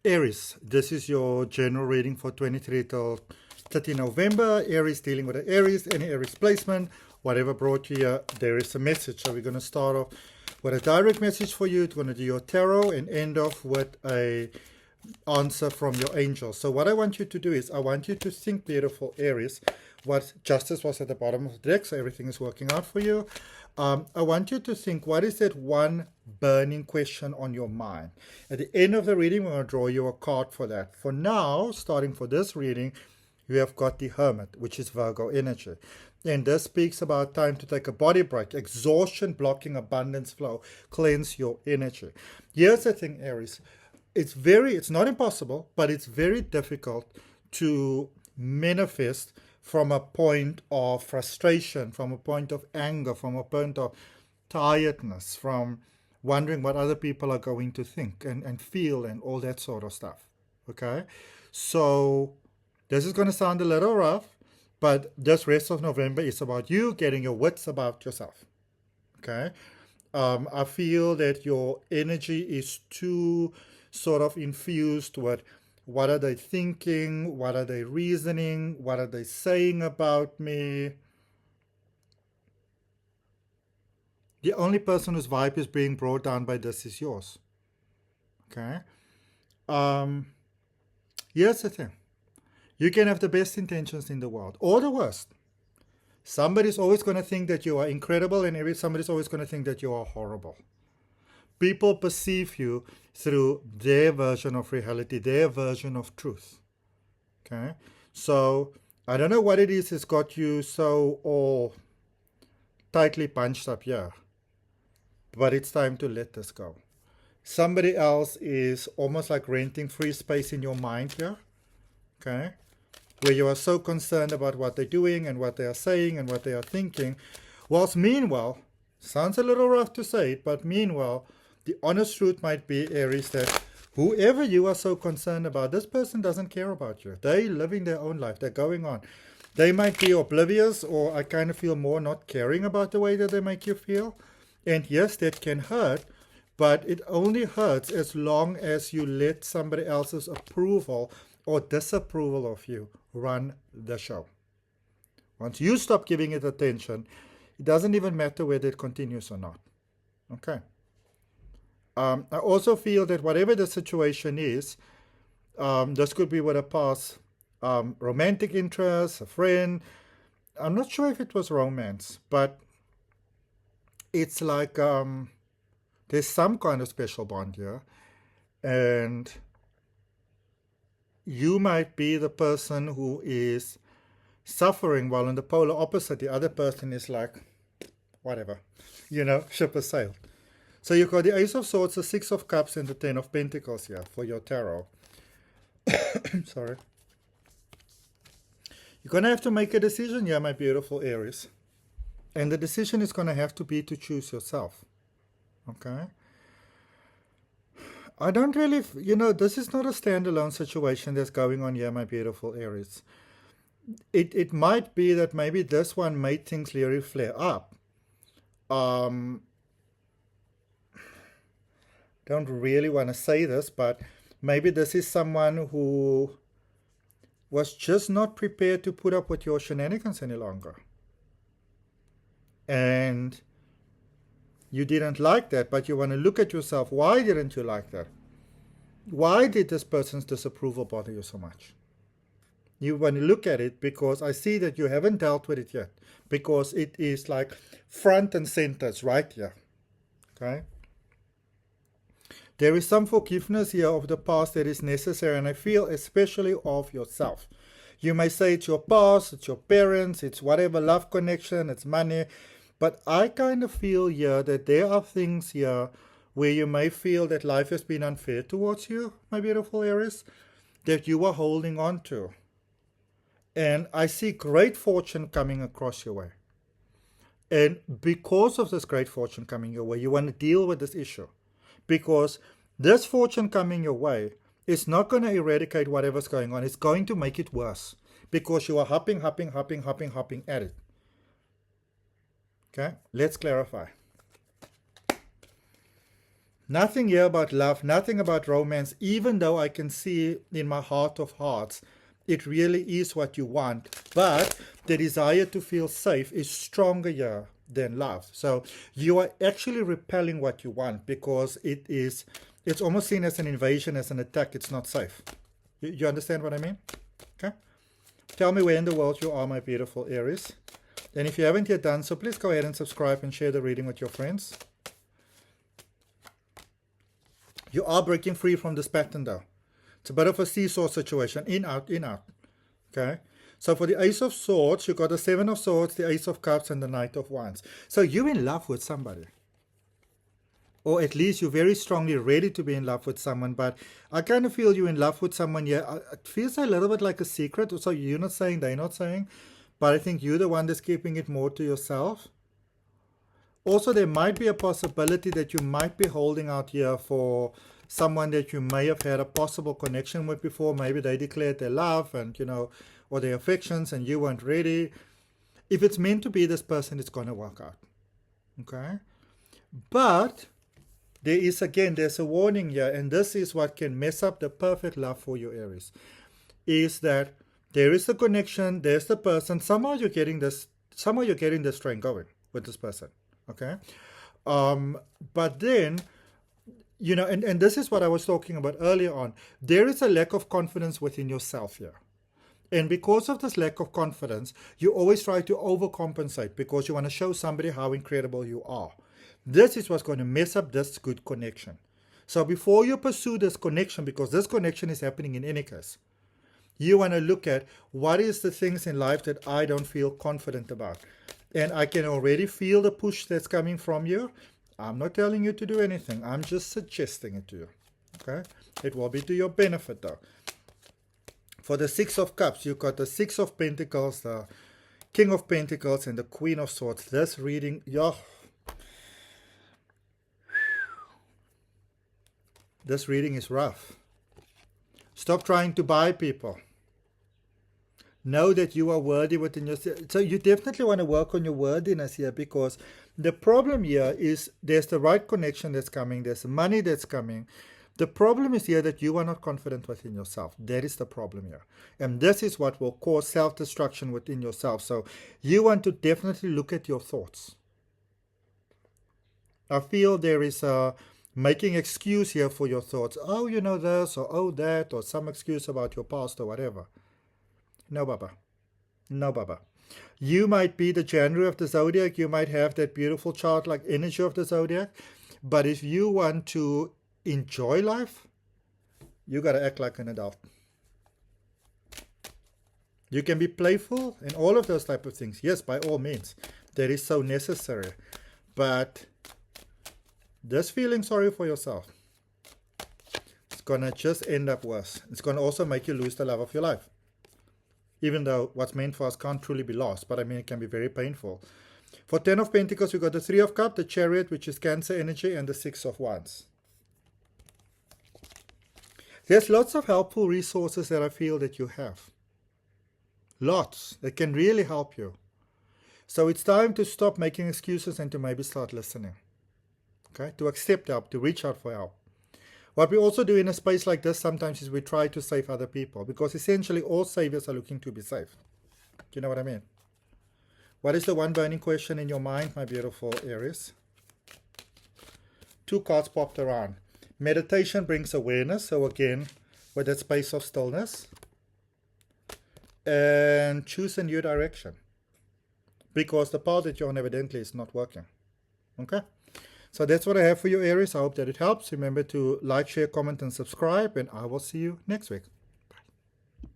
Aries, this is your general reading for 23 till 30 November. Aries, dealing with the Aries, any Aries placement, whatever brought you here, there is a message. So we're going to start off with a direct message for you. It's going to do your tarot and end off with a answer from your angel. So what I want you to do is I want you to think, beautiful Aries, what justice was at the bottom of the deck, so everything is working out for you. I want you to think, what is that one burning question on your mind? At the end of the reading, we're going to draw you a card for that. For now, starting for this reading, you have got the Hermit, which is Virgo energy. And this speaks about time to take a body break, exhaustion, blocking abundance flow, cleanse your energy. Here's the thing, Aries. It's not impossible, but it's very difficult to manifest from a point of frustration, from a point of anger, from a point of tiredness, from wondering what other people are going to think and feel and all that sort of stuff. Okay? So this is going to sound a little rough, but this rest of November is about you getting your wits about yourself. Okay? I feel that your energy is too sort of infused with what are they thinking, what are they reasoning, what are they saying about me. The only person whose vibe is being brought down by this is yours. Okay? Here's the thing. You can have the best intentions in the world, or the worst. Somebody's always going to think that you are incredible, and somebody's always going to think that you are horrible. People perceive you through their version of reality, their version of truth. Okay? So, I don't know what it is that's got you so all tightly punched up here. But it's time to let this go. Somebody else is almost like renting free space in your mind here. Okay? Where you are so concerned about what they're doing and what they are saying and what they are thinking. Whilst meanwhile, sounds a little rough to say it, but meanwhile, the honest truth might be, Aries, that whoever you are so concerned about, this person doesn't care about you. They're living their own life. They're going on. They might be oblivious, or I kind of feel more not caring about the way that they make you feel. And yes, that can hurt, but it only hurts as long as you let somebody else's approval or disapproval of you run the show. Once you stop giving it attention, it doesn't even matter whether it continues or not. Okay. I also feel that whatever the situation is, this could be with a past romantic interest, a friend. I'm not sure if it was romance, but it's like there's some kind of special bond here. And you might be the person who is suffering, while on the polar opposite, the other person is like, whatever, ship has sailed. So you've got the Ace of Swords, the Six of Cups, and the Ten of Pentacles here for your tarot. Sorry. You're going to have to make a decision here, my beautiful Aries. And the decision is going to have to be to choose yourself. Okay? I don't really, this is not a standalone situation that's going on here, my beautiful Aries. It might be that maybe this one made things really flare up. Don't really want to say this, but maybe this is someone who was just not prepared to put up with your shenanigans any longer. And you didn't like that, but you want to look at yourself. Why didn't you like that? Why did this person's disapproval bother you so much? You want to look at it because I see that you haven't dealt with it yet. Because it is like front and center, it's right here. Okay? There is some forgiveness here of the past that is necessary, and I feel especially of yourself. You may say it's your past, it's your parents, it's whatever, love connection, it's money. But I kind of feel here that there are things here where you may feel that life has been unfair towards you, my beautiful Aries, that you are holding on to. And I see great fortune coming across your way. And because of this great fortune coming your way, you want to deal with this issue. Because this fortune coming your way is not going to eradicate whatever's going on. It's going to make it worse. Because you are hopping at it. Okay, let's clarify. Nothing here about love, nothing about romance, even though I can see in my heart of hearts, it really is what you want. But the desire to feel safe is stronger here than love. So you are actually repelling what you want because it's almost seen as an invasion, as an attack. It's not safe. You understand what I mean? Okay. Tell me where in the world you are, my beautiful Aries. And if you haven't yet done so, please go ahead and subscribe and share the reading with your friends. You are breaking free from this pattern though. It's a bit of a seesaw situation. In, out, in, out. Okay. So for the Ace of Swords, you got the Seven of Swords, the Ace of Cups, and the Knight of Wands. So you're in love with somebody. Or at least you're very strongly ready to be in love with someone. But I kind of feel you're in love with someone. Yeah, it feels a little bit like a secret. So you're not saying, they're not saying. But I think you're the one that's keeping it more to yourself. Also, there might be a possibility that you might be holding out here for someone that you may have had a possible connection with before. Maybe they declared their love and, or their affections and you weren't ready. If it's meant to be this person, it's going to work out. Okay? But there's a warning here, and this is what can mess up the perfect love for you, Aries, is that there is a connection, there's the person, somehow you're getting this train going with this person. Okay, but then, and this is what I was talking about earlier on. There is a lack of confidence within yourself here. And because of this lack of confidence, you always try to overcompensate because you want to show somebody how incredible you are. This is what's going to mess up this good connection. So before you pursue this connection, because this connection is happening in any case, you want to look at what is the things in life that I don't feel confident about. And I can already feel the push that's coming from you. I'm not telling you to do anything. I'm just suggesting it to you. Okay? It will be to your benefit though. For the Six of Cups, you've got the Six of Pentacles, the King of Pentacles, and the Queen of Swords. This reading, this reading is rough. Stop trying to buy people. Know that you are worthy within yourself. So you definitely want to work on your worthiness here, because the problem here is there's the right connection that's coming. There's money that's coming. The problem is here that you are not confident within yourself. That is the problem here. And this is what will cause self-destruction within yourself. So you want to definitely look at your thoughts. I feel there is a making excuse here for your thoughts. Oh, this, or oh, that, or some excuse about your past or whatever. No, Baba. No, Baba. You might be the January of the Zodiac. You might have that beautiful childlike energy of the Zodiac. But if you want to enjoy life, you got to act like an adult. You can be playful and all of those type of things. Yes, by all means. That is so necessary. But this feeling sorry for yourself, it's going to just end up worse. It's going to also make you lose the love of your life. Even though what's meant for us can't truly be lost. But I mean, it can be very painful. For 10 of Pentacles, we've got the 3 of Cups, the Chariot, which is Cancer energy, and the 6 of Wands. There's lots of helpful resources that I feel that you have. Lots that can really help you. So it's time to stop making excuses and to maybe start listening. Okay? To accept help, to reach out for help. What we also do in a space like this sometimes is we try to save other people, because essentially all saviors are looking to be saved. Do you know what I mean? What is the one burning question in your mind, my beautiful Aries? 2 cards popped around. Meditation brings awareness, so again, with that space of stillness. And choose a new direction, because the path that you're on evidently is not working. Okay? So that's what I have for you, Aries. I hope that it helps. Remember to like, share, comment, and subscribe, and I will see you next week.